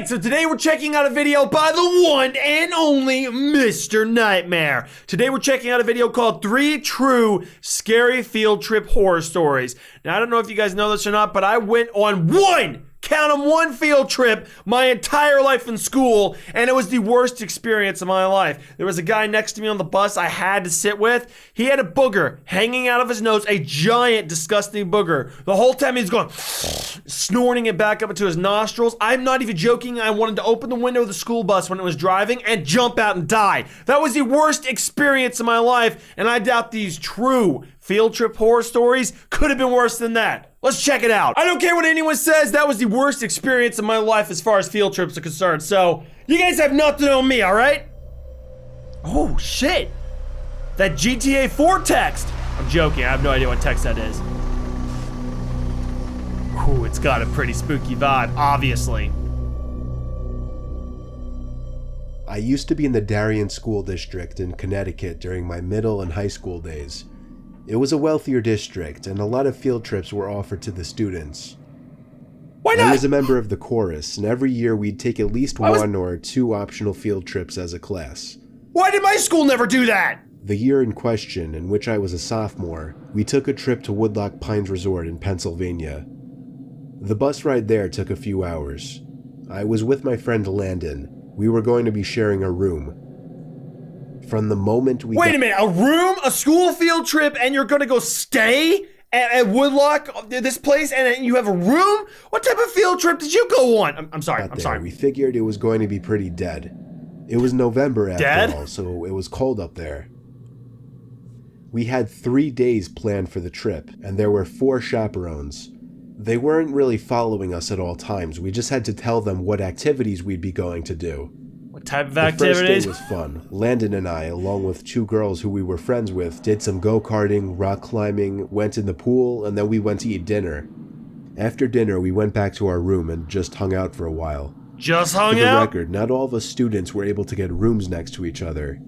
Alright, so today we're checking out a video by the one and only Mr. Nightmare. Today we're checking out a video called 3 True Scary Field Trip Horror Stories. Now, I don't know if you guys know this or not, but I went on one field trip my entire life in school, and it was the worst experience of my life. There was a guy next to me on the bus I had to sit with. He had a booger hanging out of his nose, a giant, disgusting booger. The whole time he's going, snorting it back up into his nostrils. I'm not even joking. I wanted to open the window of the school bus when it was driving and jump out and die. That was the worst experience of my life, and I doubt these true field trip horror stories could have been worse than that. Let's check it out. I don't care what anyone says, that was the worst experience of my life as far as field trips are concerned. So, you guys have nothing on me, alright? Oh, shit. That GTA 4 text. I'm joking, I have no idea what text that is. Ooh, it's got a pretty spooky vibe, obviously. I used to be in the Darien School District in Connecticut during my middle and high school days. It was a wealthier district, and a lot of field trips were offered to the students. Why not? I was a member of the chorus, and every year we'd take at least one or two optional field trips as a class. Why did my school never do that? The year in question, in which I was a sophomore, we took a trip to Woodloch Pines Resort in Pennsylvania. The bus ride there took a few hours. I was with my friend Landon. We were going to be sharing a room. From the moment we Wait a minute, a room, a school field trip, and you're gonna go stay at Woodloch, this place, and you have a room? What type of field trip did you go on? I'm sorry. We figured it was going to be pretty dead. It was November after all, so it was cold up there. We had 3 days planned for the trip, and there were 4 chaperones. They weren't really following us at all times. We just had to tell them what activities we'd be going to do. What type of activities? The first day was fun. Landon and I, along with 2 girls who we were friends with, did some go-karting, rock climbing, went in the pool, and then we went to eat dinner. After dinner, we went back to our room and just hung out for a while. Just hung out? For the record, not all of us students were able to get rooms next to each other.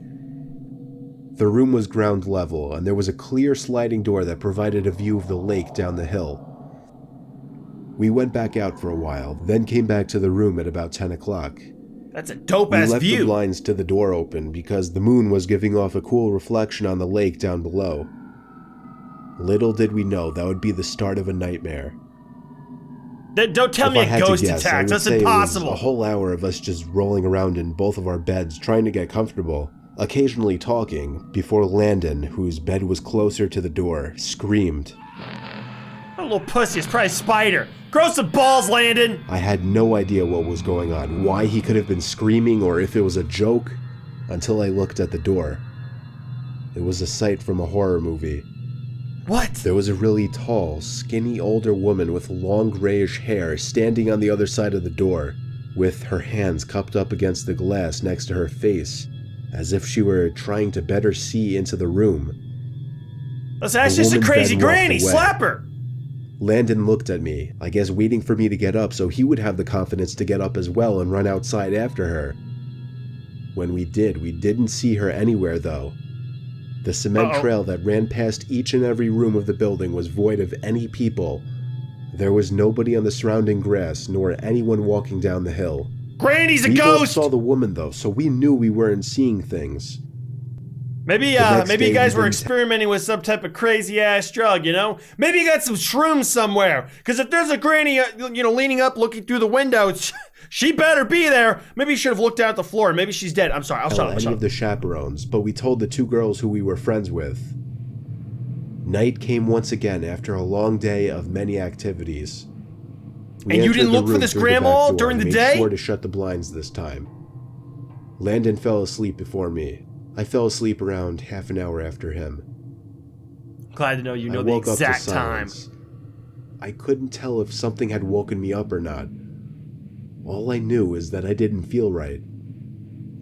The room was ground level, and there was a clear sliding door that provided a view of the lake down the hill. We went back out for a while, then came back to the room at about 10 o'clock. That's a dope-ass view. We left the blinds to the door open because the moon was giving off a cool reflection on the lake down below. Little did we know that would be the start of a nightmare. Don't tell me a ghost attack. That's impossible. It was a whole hour of us just rolling around in both of our beds trying to get comfortable, occasionally talking, before Landon, whose bed was closer to the door, screamed. What a little pussy, it's probably a spider. Grow some balls, Landon! I had no idea what was going on, why he could have been screaming, or if it was a joke, until I looked at the door. It was a sight from a horror movie. What? There was a really tall, skinny older woman with long grayish hair standing on the other side of the door, with her hands cupped up against the glass next to her face, as if she were trying to better see into the room. That's just a crazy granny, slap her! Landon looked at me, I guess waiting for me to get up so he would have the confidence to get up as well and run outside after her. When we did, we didn't see her anywhere though. The cement trail that ran past each and every room of the building was void of any people. There was nobody on the surrounding grass, nor anyone walking down the hill. Granny's a ghost! We both saw the woman though, so we knew we weren't seeing things. Maybe you guys were experimenting with some type of crazy-ass drug, you know? Maybe you got some shrooms somewhere. Because if there's a granny, leaning up, looking through the window, she better be there. Maybe you should have looked down at the floor. Maybe she's dead. I'm sorry. I'll shut up. Any of the chaperones, but we told the 2 girls who we were friends with. Night came once again after a long day of many activities. And you didn't look for this grandma during the day? Made sure to shut the blinds this time. Landon fell asleep before me. I fell asleep around half an hour after him. Glad to know you know the exact time. I couldn't tell if something had woken me up or not. All I knew is that I didn't feel right.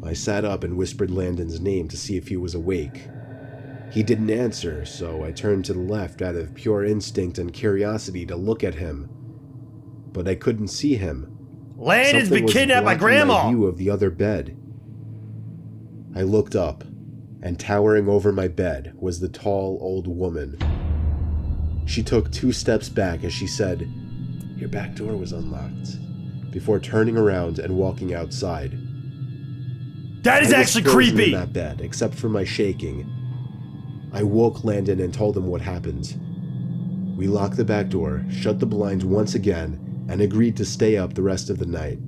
I sat up and whispered Landon's name to see if he was awake. He didn't answer, so I turned to the left out of pure instinct and curiosity to look at him. But I couldn't see him. Landon's been kidnapped by Grandma! My view of the other bed. I looked up, and towering over my bed was the tall old woman. She took 2 steps back as she said, "Your back door was unlocked. before turning around and walking outside. That is I was actually frozen creepy. in that bed, except for my shaking. I woke Landon and told him what happened. We locked the back door, shut the blinds once again, and agreed to stay up the rest of the night.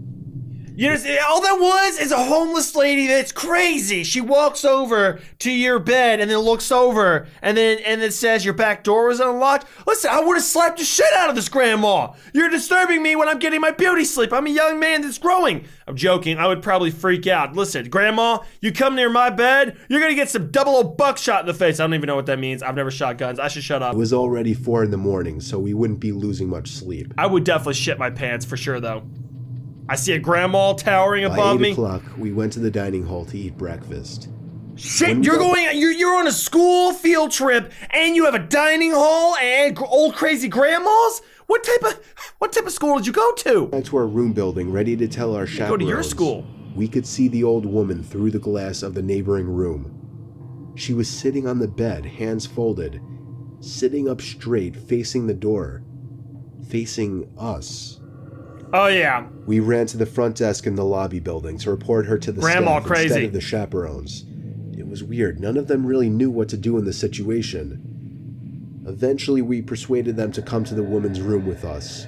You know, all that was is a homeless lady that's crazy. She walks over to your bed and then looks over and then says your back door was unlocked. Listen, I would have slapped the shit out of this grandma. You're disturbing me when I'm getting my beauty sleep. I'm a young man that's growing. I'm joking. I would probably freak out. Listen, grandma, you come near my bed, you're gonna get some double O buckshot in the face. I don't even know what that means. I've never shot guns. I should shut up. It was already 4 in the morning, so we wouldn't be losing much sleep. I would definitely shit my pants for sure, though. I see a grandma towering above me. By 8 o'clock, we went to the dining hall to eat breakfast. Shit, you're on a school field trip and you have a dining hall and old crazy grandmas? What type of school did you go to? Back to our room building, ready to tell our chaperones. Go to your school. We could see the old woman through the glass of the neighboring room. She was sitting on the bed, hands folded, sitting up straight, facing the door, facing us. Oh yeah. We ran to the front desk in the lobby building to report her to the Grandma staff crazy. instead of the chaperones. It was weird. None of them really knew what to do in the situation. Eventually, we persuaded them to come to the woman's room with us.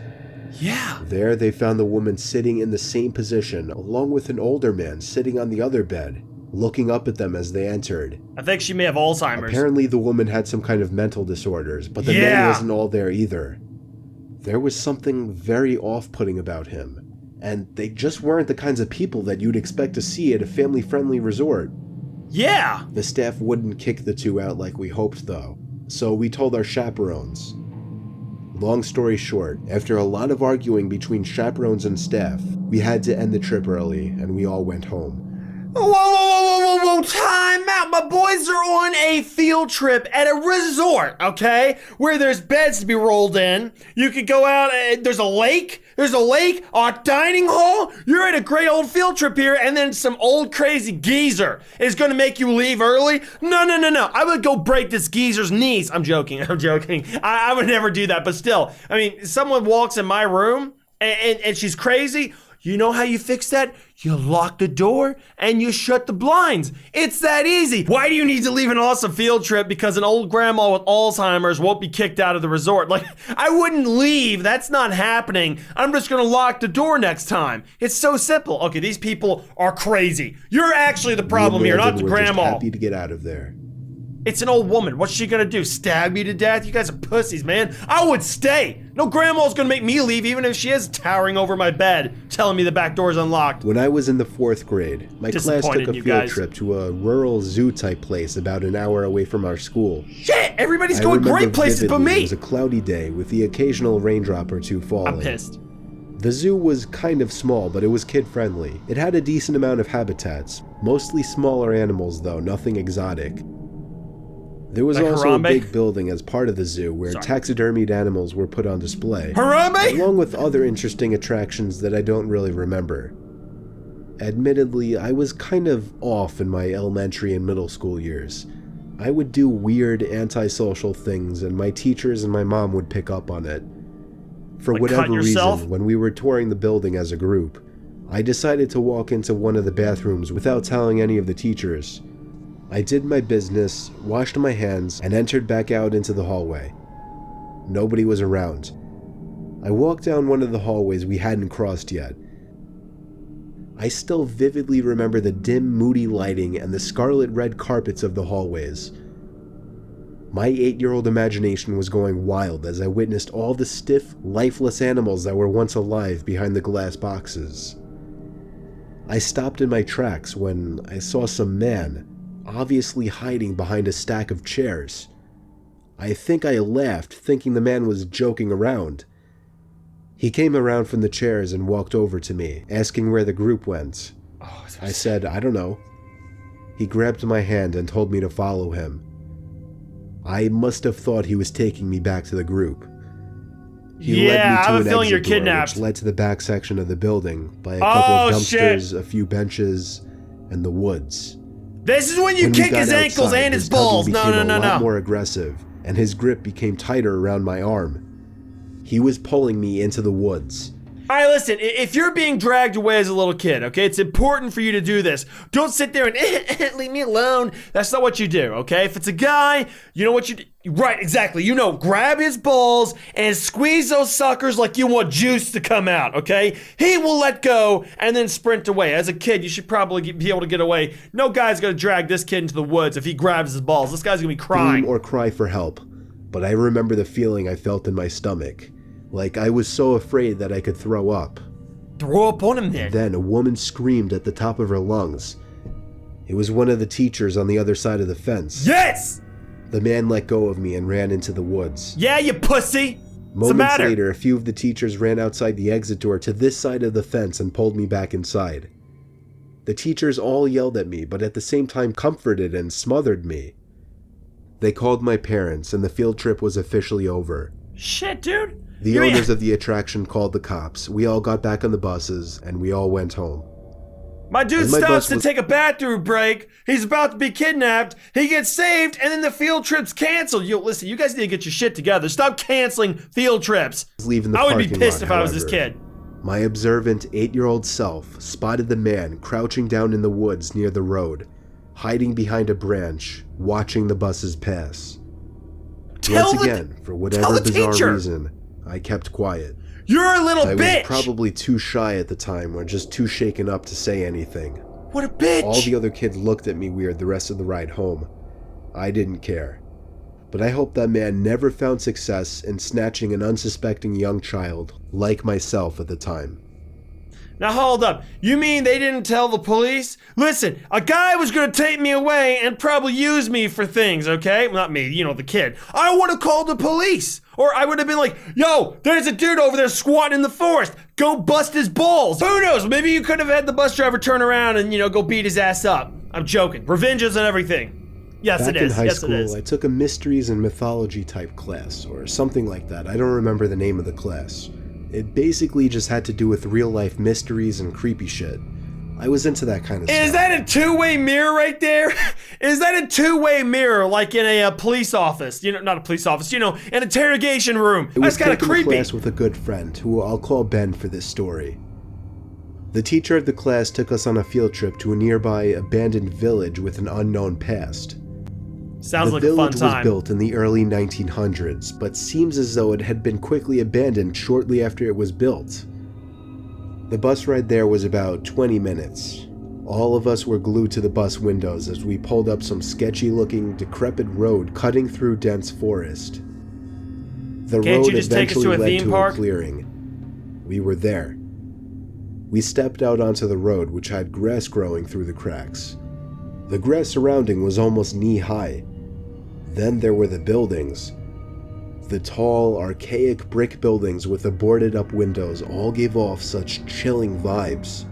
Yeah. There, they found the woman sitting in the same position, along with an older man sitting on the other bed, looking up at them as they entered. I think she may have Alzheimer's. Apparently, the woman had some kind of mental disorders, but the man wasn't all there either. There was something very off-putting about him, and they just weren't the kinds of people that you'd expect to see at a family-friendly resort. Yeah! The staff wouldn't kick the two out like we hoped, though, so we told our chaperones. Long story short, after a lot of arguing between chaperones and staff, we had to end the trip early, and we all went home. Whoa, time out. My boys are on a field trip at a resort, okay? Where there's beds to be rolled in. You could go out, there's a lake, a dining hall. You're at a great old field trip here, and then some old crazy geezer is gonna make you leave early? No. I would go break this geezer's knees. I'm joking. I would never do that, but still. I mean, someone walks in my room, and she's crazy. You know how you fix that? You lock the door and you shut the blinds. It's that easy. Why do you need to leave an awesome field trip because an old grandma with Alzheimer's won't be kicked out of the resort? Like, I wouldn't leave. That's not happening. I'm just gonna lock the door next time. It's so simple. Okay, these people are crazy. You're actually the problem here, not the grandma. Just happy to get out of there. It's an old woman. What's she gonna do? Stab me to death? You guys are pussies, man. I would stay. No grandma's gonna make me leave even if she is towering over my bed, telling me the back door's unlocked. When I was in the 4th grade, my class took a field trip to a rural zoo-type place about an hour away from our school. Shit, everybody's going great places but me. It was a cloudy day with the occasional raindrop or two falling. I'm pissed. The zoo was kind of small, but it was kid-friendly. It had a decent amount of habitats, mostly smaller animals though, nothing exotic. There was also a big building as part of the zoo where taxidermied animals were put on display, along with other interesting attractions that I don't really remember. Admittedly, I was kind of off in my elementary and middle school years. I would do weird antisocial things and my teachers and my mom would pick up on it. For whatever reason, when we were touring the building as a group, I decided to walk into one of the bathrooms without telling any of the teachers. I did my business, washed my hands, and entered back out into the hallway. Nobody was around. I walked down one of the hallways we hadn't crossed yet. I still vividly remember the dim, moody lighting and the scarlet red carpets of the hallways. My 8-year-old imagination was going wild as I witnessed all the stiff, lifeless animals that were once alive behind the glass boxes. I stopped in my tracks when I saw some man, obviously hiding behind a stack of chairs. I think I laughed, thinking the man was joking around. He came around from the chairs and walked over to me, asking where the group went. I said, I don't know. He grabbed my hand and told me to follow him. I must have thought he was taking me back to the group. He led me to an exit door, which led to the back section of the building, by a couple of dumpsters, a few benches, and the woods. This is when you kick his ankles and his balls. No. A lot more aggressive, and his grip became tighter around my arm. He was pulling me into the woods. All right, listen, if you're being dragged away as a little kid, okay, it's important for you to do this. Don't sit there and leave me alone. That's not what you do, okay? If it's a guy, you know what you do. Right, exactly. You know, grab his balls and squeeze those suckers like you want juice to come out, okay? He will let go and then sprint away. As a kid, you should probably be able to get away. No guy's gonna drag this kid into the woods if he grabs his balls. This guy's gonna be crying. Or cry for help. But I remember the feeling I felt in my stomach. Like I was so afraid that I could throw up. Throw up on him then. Then a woman screamed at the top of her lungs. It was one of the teachers on the other side of the fence. Yes! The man let go of me and ran into the woods. Yeah, you pussy! What's the Moments matter? later, a few of the teachers ran outside the exit door to this side of the fence and pulled me back inside. The teachers all yelled at me, but at the same time comforted and smothered me. They called my parents, and the field trip was officially over. Shit, dude. The owners of the attraction called the cops. We all got back on the buses, and we all went home. My dude stops to take a bathroom break. He's about to be kidnapped. He gets saved, and then the field trip's canceled. Listen, you guys need to get your shit together. Stop canceling field trips. I would be pissed if I was this kid. My observant 8-year-old self spotted the man crouching down in the woods near the road, hiding behind a branch, watching the buses pass. Once again, for whatever bizarre reason, I kept quiet. You're a little bitch! I was probably too shy at the time or just too shaken up to say anything. What a bitch! All the other kids looked at me weird the rest of the ride home. I didn't care. But I hope that man never found success in snatching an unsuspecting young child like myself at the time. Now hold up, you mean they didn't tell the police? Listen, a guy was gonna take me away and probably use me for things, okay? Well, not me, you know, the kid. I would've called the police! Or I would've been like, yo, there's a dude over there squatting in the forest! Go bust his balls! Who knows, maybe you could have had the bus driver turn around and, go beat his ass up. I'm joking. Revenge isn't everything. Yes, Back it is. in high Yes, school, it is. I took a mysteries and mythology type class, or something like that. I don't remember the name of the class. It basically just had to do with real life mysteries and creepy shit. I was into that kind of stuff. Is that a two-way mirror right there? Is that a two-way mirror like in a police office? Not a police office, an interrogation room. That's kind of creepy. I was taking a class with a good friend, who I'll call Ben for this story. The teacher of the class took us on a field trip to a nearby abandoned village with an unknown past. Sounds like a fun The village was time. built in the early 1900s, but seems as though it had been quickly abandoned shortly after it was built. The bus ride there was about 20 minutes. All of us were glued to the bus windows as we pulled up some sketchy-looking, decrepit road cutting through dense forest. The Can't road you just take us eventually to a led theme to park? a clearing. We were there. We stepped out onto the road, which had grass growing through the cracks. The grass surrounding was almost knee-high. Then there were the buildings. The tall, archaic brick buildings with the boarded-up windows all gave off such chilling vibes.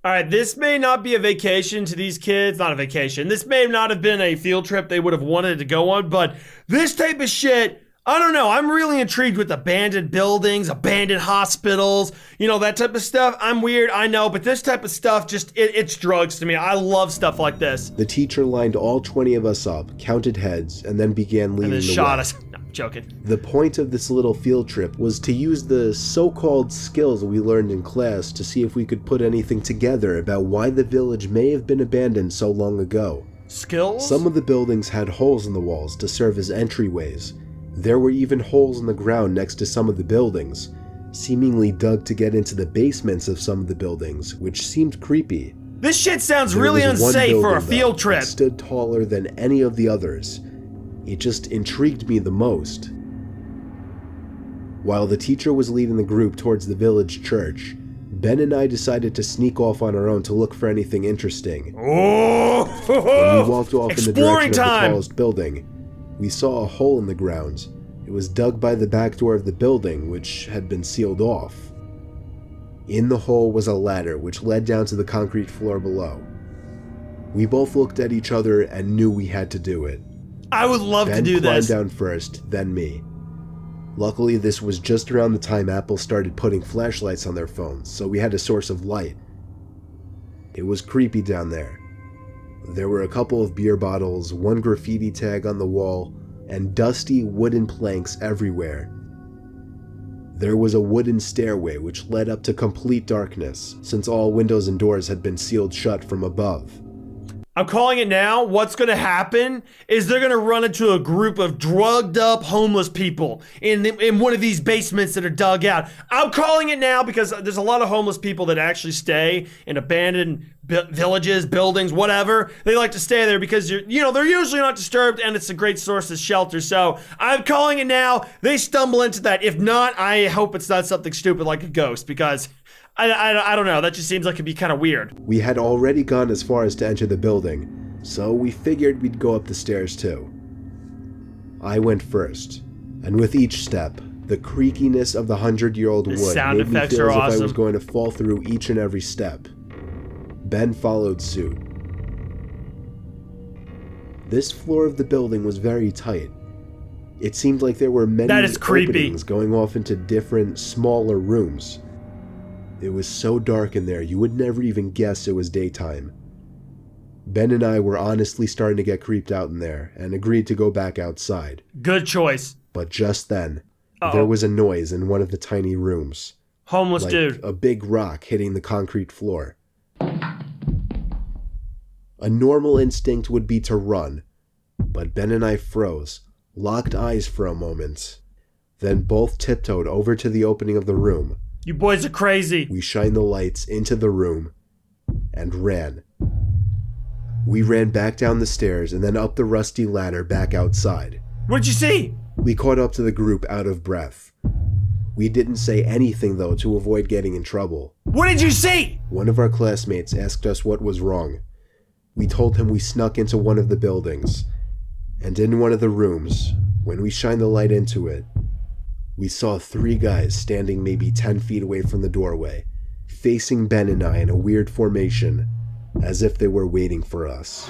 Alright, this may not be a vacation to these kids. Not a vacation. This may not have been a field trip they would have wanted to go on, but this type of shit, I don't know. I'm really intrigued with abandoned buildings, abandoned hospitals, that type of stuff. I'm weird, I know, but this type of stuff it's drugs to me. I love stuff like this. The teacher lined all 20 of us up, counted heads, and then began leading the way. And then shot us. No, I'm joking. The point of this little field trip was to use the so-called skills we learned in class to see if we could put anything together about why the village may have been abandoned so long ago. Skills? Some of the buildings had holes in the walls to serve as entryways. There were even holes in the ground next to some of the buildings, seemingly dug to get into the basements of some of the buildings, which seemed creepy. This shit sounds There really was one unsafe for a building, field though, trip. that stood taller than any of the others. It just intrigued me the most. While the teacher was leading the group towards the village church, Ben and I decided to sneak off on our own to look for anything interesting. Oh! When we walked off in the Exploring direction of time! the tallest building, we saw a hole in the ground. It was dug by the back door of the building, which had been sealed off. In the hole was a ladder which led down to the concrete floor below. We both looked at each other and knew we had to do it. I would love to do Ben this. climbed down first, then me. Luckily, this was just around the time Apple started putting flashlights on their phones, so we had a source of light. It was creepy down there. There were a couple of beer bottles, one graffiti tag on the wall, and dusty wooden planks everywhere. There was a wooden stairway which led up to complete darkness, since all windows and doors had been sealed shut from above. I'm calling it now. What's going to happen is they're going to run into a group of drugged up homeless people in one of these basements that are dug out. I'm calling it now because there's a lot of homeless people that actually stay in abandoned villages, buildings, whatever. They like to stay there because they're usually not disturbed and it's a great source of shelter. So I'm calling it now. They stumble into that. If not, I hope it's not something stupid like a ghost because I don't know. That just seems like it'd be kind of weird. We had already gone as far as to enter the building, so we figured we'd go up the stairs too. I went first, and with each step, the creakiness of the 100-year-old wood made me feel as if I was going to fall through each and every step. Ben followed suit. This floor of the building was very tight. It seemed like there were many openings going off into different, smaller rooms. It was so dark in there, you would never even guess it was daytime. Ben and I were honestly starting to get creeped out in there and agreed to go back outside. Good choice. But just then, there was a noise in one of the tiny rooms. Homeless dude. A big rock hitting the concrete floor. A normal instinct would be to run, but Ben and I froze, locked eyes for a moment, then both tiptoed over to the opening of the room. You boys are crazy. We shined the lights into the room and ran. We ran back down the stairs and then up the rusty ladder back outside. What'd you see? We caught up to the group out of breath. We didn't say anything though to avoid getting in trouble. What did you see? One of our classmates asked us what was wrong. We told him we snuck into one of the buildings, and in one of the rooms, when we shined the light into it, we saw 3 guys standing maybe 10 feet away from the doorway, facing Ben and I in a weird formation, as if they were waiting for us.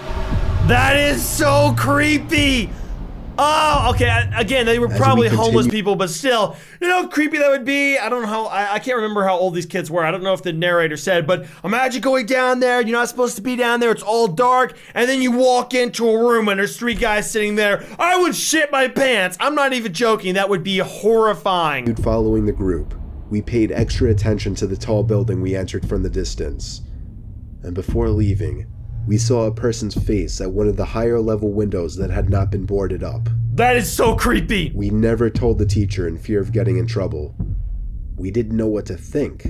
That is so creepy! Oh, okay, again, they were probably homeless people, but still, you know how creepy that would be? I don't know how, I can't remember how old these kids were. I don't know if the narrator said, but imagine going down there, you're not supposed to be down there, it's all dark, and then you walk into a room and there's 3 guys sitting there. I would shit my pants. I'm not even joking, that would be horrifying. Following the group, we paid extra attention to the tall building we entered from the distance. And before leaving, we saw a person's face at one of the higher level windows that had not been boarded up. That is so creepy! We never told the teacher in fear of getting in trouble. We didn't know what to think.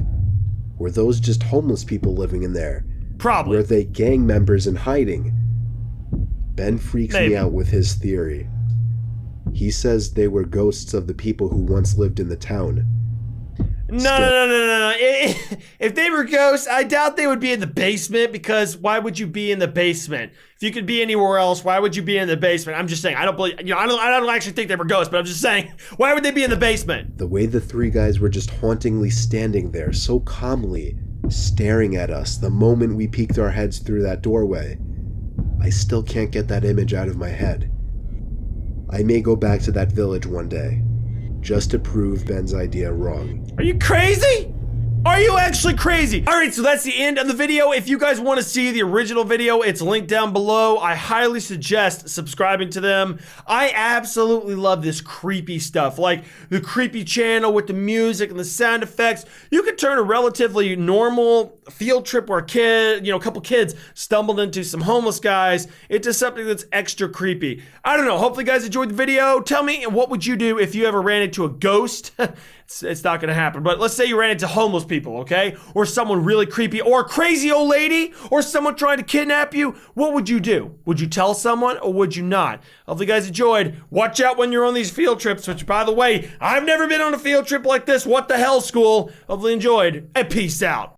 Were those just homeless people living in there? Probably. Were they gang members in hiding? Ben freaks me out with his theory. He says they were ghosts of the people who once lived in the town. No. If they were ghosts, I doubt they would be in the basement, because why would you be in the basement? If you could be anywhere else, why would you be in the basement? I'm just saying, I don't believe, I don't actually think they were ghosts, but I'm just saying, why would they be in the basement? The way the 3 guys were just hauntingly standing there so calmly, staring at us the moment we peeked our heads through that doorway, I still can't get that image out of my head. I may go back to that village one day, just to prove Ben's idea wrong. Are you crazy? Are you actually crazy? All right, so that's the end of the video. If you guys want to see the original video, it's linked down below. I highly suggest subscribing to them. I absolutely love this creepy stuff, like the creepy channel with the music and the sound effects. You could turn a relatively normal field trip where a couple kids stumbled into some homeless guys into something that's extra creepy. I don't know. Hopefully you guys enjoyed the video. Tell me, what would you do if you ever ran into a ghost? It's not gonna happen, but let's say you ran into homeless people, okay? Or someone really creepy, or a crazy old lady, or someone trying to kidnap you. What would you do? Would you tell someone, or would you not? Hopefully you guys enjoyed. Watch out when you're on these field trips, which, by the way, I've never been on a field trip like this. What the hell, school? Hopefully you enjoyed, and peace out.